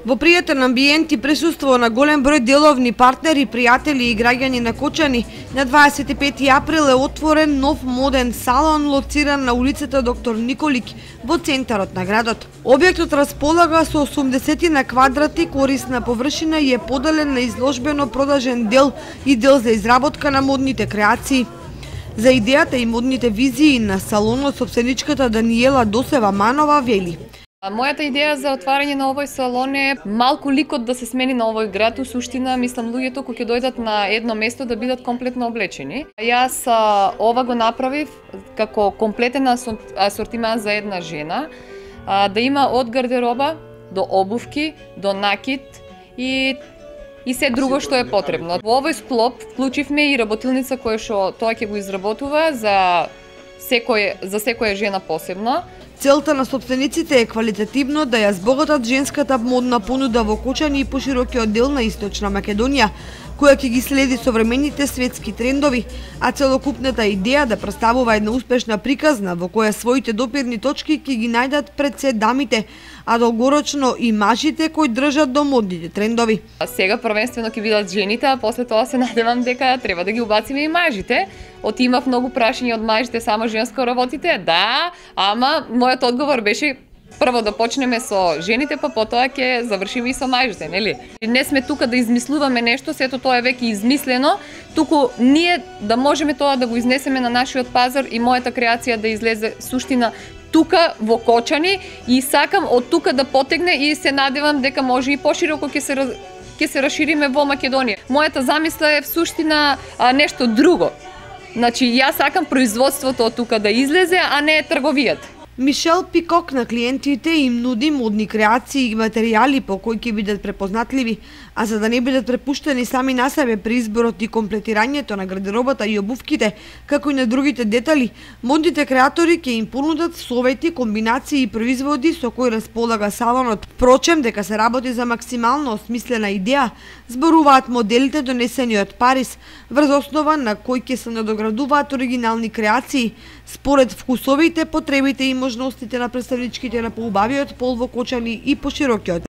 Во пријатен амбиент и присуство на голем број деловни партнери, пријатели и граѓани на Кочани, на 25 април е отворен нов моден салон лоциран на улицата Доктор Николик во центарот на градот. Објектот располага со 80 на квадрати корисна површина и е поделен на изложбено продажен дел и дел за изработка на модните креации. За идејата и модните визии на салонот собственичката Даниела Досева Манова вели: Мојата идеја за отварање на овој салон е малку ликот да се смени на овој град. У суштина, мислам, луѓето кои ќе дојдат на едно место да бидат комплетно облечени. Јас ова го направив како комплетен асортиман за една жена, да има од гардероба до обувки, до накид и се друго што е потребно. Во овој склоп вклучивме и работилница која што тоа ќе го изработува за секоја жена посебно. Целта на собствениците е квалитетивно да ја збогатат женската модна понуда во Кочани и поширокиот дел на Источна Македонија, која ќе ги следи современите светски трендови, а целокупната идеја да представува една успешна приказна во која своите допирни точки ќе ги најдат пред се дамите, а долгорочно и мажите кои држат до модните трендови. Сега првенствено ќе бидат жените, а после тоа се надевам дека треба да ги убациме и мажите. Имав многу прашања од мажите, само женско работите? Да, ама мојот одговор беше прво да почнеме со жените, па потоа ќе завршиме и со мажите, нели? Не сме тука да измислуваме нешто, сето тоа е веќе измислено, туку ние да можеме тоа да го изнесеме на нашиот пазар и мојата креација да излезе суштина тука во Кочани и сакам од тука да потегне и се надевам дека може и пошироко ќе се расшириме во Македонија. Мојата замисла е в суштина нешто друго. Значи, јас сакам производството од тука да излезе, а не трговијата. Мишел Пикок на клиентите им нуди модни креации и материјали по кои ќе бидат препознатливи, а за да не бидат препуштени сами на себе при изборот и комплетирањето на гардеробата и обувките, како и на другите детали, модните креатори ќе им понудат совети, комбинации и производи со кои располага салонот. Впрочем, дека се работи за максимално осмислена идеја, зборуваат моделите донесени од Париз, врз основа на кои ќе се надоградуваат оригинални креации, според вкусовите, потребите и можностите на представничките на поубавиот пол во Кочани и поширокиот